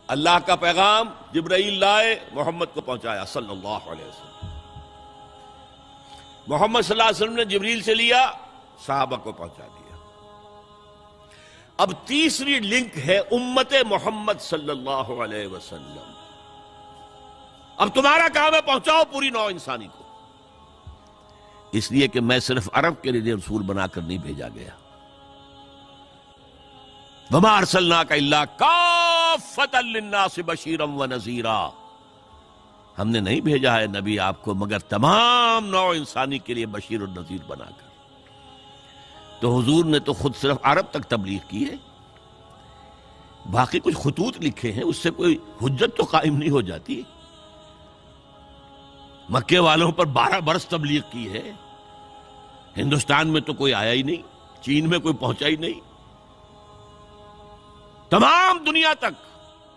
اللہ کا پیغام جبرائیل لائے، محمد کو پہنچایا صلی اللہ علیہ وسلم۔ محمد صلی اللہ علیہ وسلم نے جبریل سے لیا، صحابہ کو پہنچا دیا۔ اب تیسری لنک ہے امت محمد صلی اللہ علیہ وسلم۔ اب تمہارا کام ہے پہنچاؤ پوری نوع انسانی کو، اس لیے کہ میں صرف عرب کے لیے رسول بنا کر نہیں بھیجا گیا۔ وَمَا أَرْسَلْنَاكَ إِلَّا كَافَّةً لِلنَّاسِ بَشِيرًا وَنَذِيرًا، ہم نے نہیں بھیجا ہے نبی آپ کو مگر تمام نوع انسانی کے لیے بشیر اور نذیر بنا کر۔ تو حضور نے تو خود صرف عرب تک تبلیغ کی ہے، باقی کچھ خطوط لکھے ہیں، اس سے کوئی حجت تو قائم نہیں ہو جاتی۔ مکے والوں پر 12 برس تبلیغ کی ہے، ہندوستان میں تو کوئی آیا ہی نہیں، چین میں کوئی پہنچا ہی نہیں، تمام دنیا تک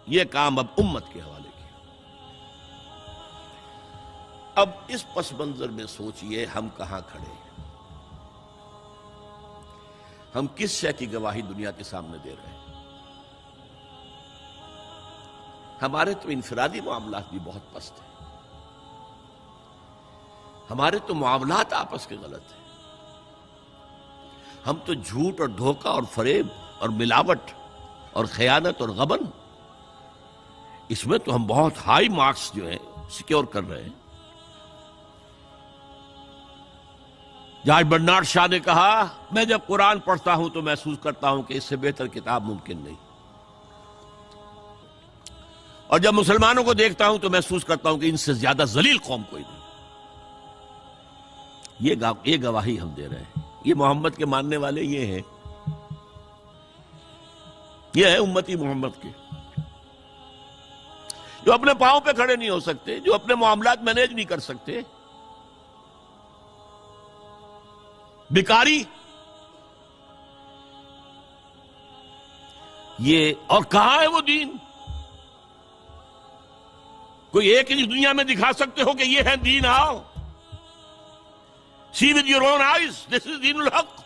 یہ کام اب امت کے حوالے کیا۔ اب اس پس منظر میں سوچئے ہم کہاں کھڑے ہیں، ہم کس شے کی گواہی دنیا کے سامنے دے رہے ہیں؟ ہمارے تو انفرادی معاملات بھی بہت پست ہیں، ہمارے تو معاملات آپس کے غلط ہیں، ہم تو جھوٹ اور دھوکہ اور فریب اور ملاوٹ اور خیانت اور غبن، اس میں تو ہم بہت ہائی مارکس جو ہیں سیکیور کر رہے ہیں۔ جارج برنارڈ شاہ نے کہا، میں جب قرآن پڑھتا ہوں تو محسوس کرتا ہوں کہ اس سے بہتر کتاب ممکن نہیں، اور جب مسلمانوں کو دیکھتا ہوں تو محسوس کرتا ہوں کہ ان سے زیادہ ذلیل قوم کوئی نہیں۔ یہ گواہی ہم دے رہے ہیں، یہ محمد کے ماننے والے یہ ہیں، یہ ہے امتی محمد کے، جو اپنے پاؤں پہ کھڑے نہیں ہو سکتے، جو اپنے معاملات مینیج نہیں کر سکتے، بیکاری، یہ اور کہاں ہے وہ دین؟ کوئی ایک ہی دنیا میں دکھا سکتے ہو کہ یہ ہے دین؟ آؤ see with your own eyes, this is دین الحق۔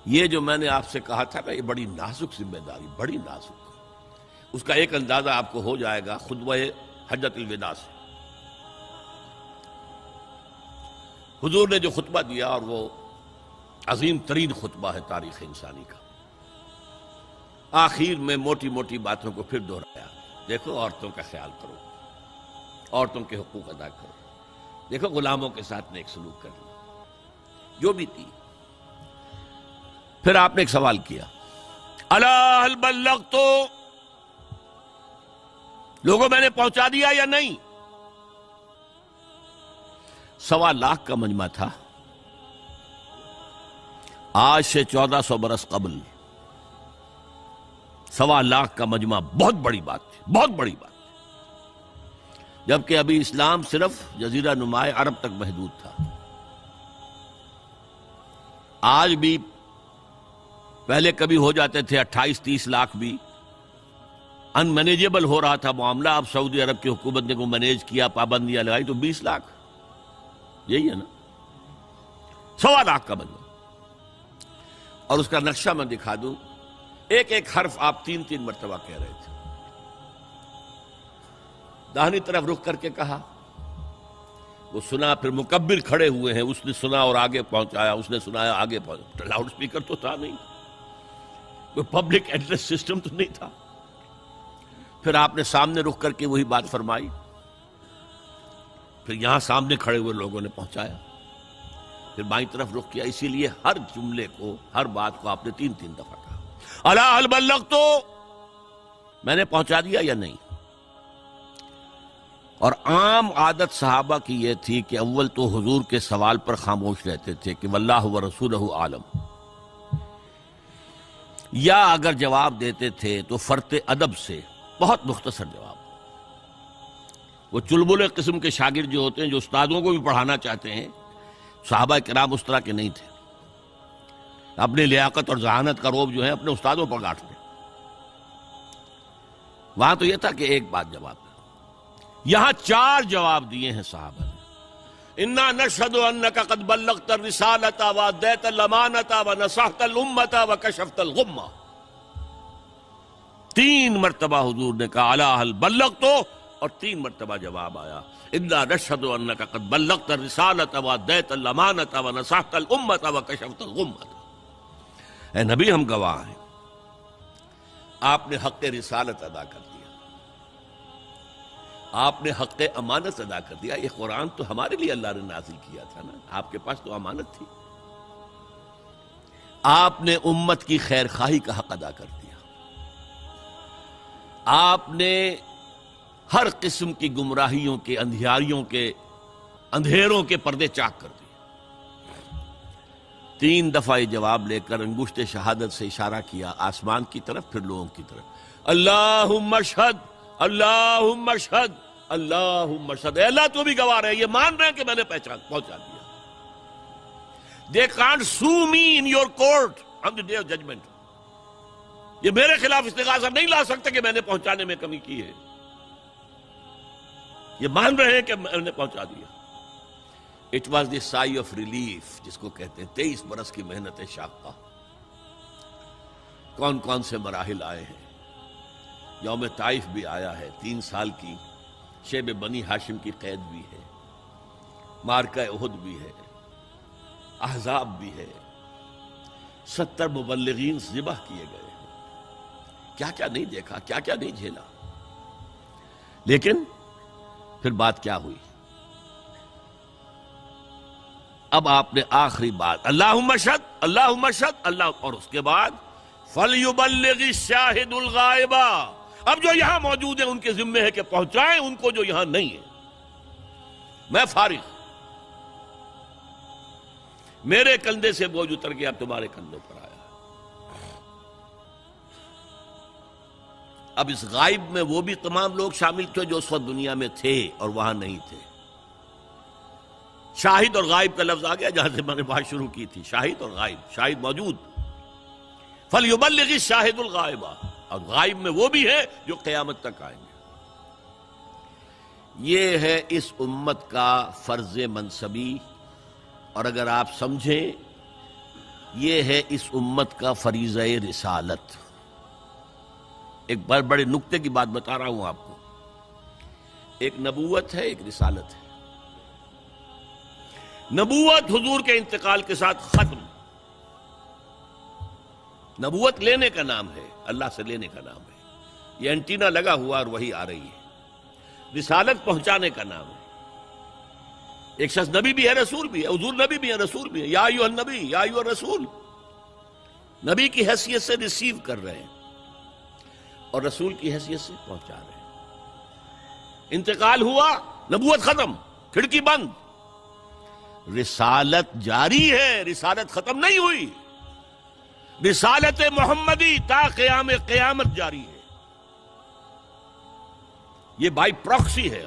یہ جو میں نے آپ سے کہا تھا نا، یہ بڑی نازک ذمہ داری، بڑی نازک، اس کا ایک اندازہ آپ کو ہو جائے گا خطبہ حجۃ الوداع سے۔ حضور نے جو خطبہ دیا، اور وہ عظیم ترین خطبہ ہے تاریخ انسانی کا، آخر میں موٹی موٹی باتوں کو پھر دہرایا۔ دیکھو عورتوں کا خیال کرو، عورتوں کے حقوق ادا کرو، دیکھو غلاموں کے ساتھ نیک سلوک کرنا، جو بھی تھی۔ پھر آپ نے ایک سوال کیا، الا هل بلغت، لوگوں میں نے پہنچا دیا یا نہیں؟ 1.25 لاکھ کا مجمع تھا، آج سے 1400 برس قبل 1.25 لاکھ کا مجمع بہت بڑی بات تھی، بہت بڑی بات، جبکہ ابھی اسلام صرف جزیرہ نما عرب تک محدود تھا۔ آج بھی پہلے کبھی ہو جاتے تھے 28-30 لاکھ بھی، ان مینیجیبل ہو رہا تھا معاملہ۔ اب سعودی عرب کی حکومت نے کو مینیج کیا، پابندیاں لگائی تو 20 لاکھ، یہی ہے نا، 1.25 لاکھ کا مجمع۔ اور اس کا نقشہ میں دکھا دوں، ایک ایک حرف آپ 3 مرتبہ کہہ رہے تھے۔ داہنی طرف رخ کر کے کہا، وہ سنا، پھر مکبر کھڑے ہوئے ہیں، اس نے سنا اور آگے پہنچایا، اس نے سنایا آگے پہنچایا، لاؤڈ سپیکر تو تھا نہیں، کوئی پبلک ایڈریس سسٹم تو نہیں تھا۔ پھر آپ نے سامنے رخ کر کے وہی بات فرمائی، پھر یہاں سامنے کھڑے ہوئے لوگوں نے پہنچایا، پھر بائیں طرف رخ کیا۔ اسی لیے ہر جملے کو، ہر بات کو آپ نے 3 دفعہ کہا، الا هل بلغت، میں نے پہنچا دیا یا نہیں؟ اور عام عادت صحابہ کی یہ تھی کہ اول تو حضور کے سوال پر خاموش رہتے تھے کہ واللہ ورسولہ عالم، یا اگر جواب دیتے تھے تو فرط ادب سے بہت مختصر جواب۔ وہ چلبلے قسم کے شاگرد جو ہوتے ہیں، جو استادوں کو بھی پڑھانا چاہتے ہیں، صحابہ کرام اس طرح کے نہیں تھے، اپنی لیاقت اور ذہانت کا روب جو ہے اپنے استادوں پر گاٹھ لیں۔ وہاں تو یہ تھا کہ ایک بات جواب دے، یہاں 4 جواب دیے ہیں صحابہ نے۔ انا نشہد انک قد بلغت الرسالۃ وادیت الامانۃ ونصحت الامۃ وکشفت الغمۃ، 3 مرتبہ حضور نے کہا الا هل بلغت، اور 3 مرتبہ جواب آیا انا نشهد انك قد بلغت الرسالة واديت الامانة ونصحت الامة وكشفت الغمة۔ اے نبی ہم گواہ ہیں، آپ نے حق رسالت ادا کر دیا، آپ نے حق امانت ادا کر دیا۔ یہ قرآن تو ہمارے لیے اللہ نے نازل کیا تھا نا، آپ کے پاس تو امانت تھی۔ آپ نے امت کی خیر خواہی کا حق ادا کر دیا، آپ نے ہر قسم کی گمراہیوں کے، اندھیاریوں کے، اندھیروں کے پردے چاک کر دیے۔ 3 دفعہ یہ جواب لے کر انگشت شہادت سے اشارہ کیا آسمان کی طرف، پھر لوگوں کی طرف، اللہم اشہد اللہم اشہد اللہم اشہد۔ اے اللہ تو بھی گواہ رہے، یہ مان رہے ہیں کہ میں نے پہنچا دیا۔ They can't sue me in your court on the day of judgment۔ یہ میرے خلاف استغاثہ نہیں لا سکتے کہ میں نے پہنچانے میں کمی کی ہے، یہ مان رہے ہیں کہ میں نے پہنچا دیا۔ It was the sigh of relief جس کو کہتے ہیں 23 برس کی محنت شاقہ۔ کون کون سے مراحل آئے ہیں، یوم طائف بھی آیا ہے، 3 سال کی شیب بنی ہاشم کی قید بھی ہے، معرکہ احد بھی ہے، احزاب بھی ہے، 70 مبلغین ذبح کیے گئے ہیں، کیا کیا نہیں دیکھا، کیا کیا نہیں جھیلا۔ لیکن پھر بات کیا ہوئی؟ اب آپ نے آخری بات اللہم اشہد اللہم اشہد اللہ، اور اس کے بعد فَلْيُبَلِّغِ الشَّاهِدُ الْغَائِبَ، اب جو یہاں موجود ہیں ان کے ذمے ہے کہ پہنچائیں ان کو جو یہاں نہیں ہے۔ میں فارغ، میرے کندھے سے بوجھ اتر گیا، اب تمہارے کندھوں پر آیا۔ اب اس غائب میں وہ بھی تمام لوگ شامل تھے جو اس وقت دنیا میں تھے اور وہاں نہیں تھے۔ شاہد اور غائب کا لفظ آ گیا جہاں سے میں نے بات شروع کی تھی، شاہد اور غائب، شاہد موجود، فَلْيُبَلِّغِ الشَّاهِدُ الْغَائِبَ، اور غائب میں وہ بھی ہیں جو قیامت تک آئیں گے۔ یہ ہے اس امت کا فرض منصبی، اور اگر آپ سمجھیں یہ ہے اس امت کا فریضہ رسالت۔ ایک بڑے نکتے کی بات بتا رہا ہوں آپ کو، ایک نبوت ہے، ایک رسالت ہے۔ نبوت حضور کے انتقال کے ساتھ ختم، نبوت لینے کا نام ہے، اللہ سے لینے کا نام ہے، یہ اینٹینا لگا ہوا اور وہی آ رہی ہے۔ رسالت پہنچانے کا نام ہے۔ ایک شخص نبی بھی ہے، رسول بھی ہے، حضور نبی بھی ہے، رسول بھی ہے، یا ایھا النبی یا ایھا الرسول، نبی کی حیثیت سے ریسیو کر رہے ہیں اور رسول کی حیثیت سے پہنچا رہے ہیں۔ انتقال ہوا، نبوت ختم، کھڑکی بند، رسالت جاری ہے، رسالت ختم نہیں ہوئی، رسالت محمدی تا قیام قیامت جاری ہے، یہ بائی پراکسی ہے۔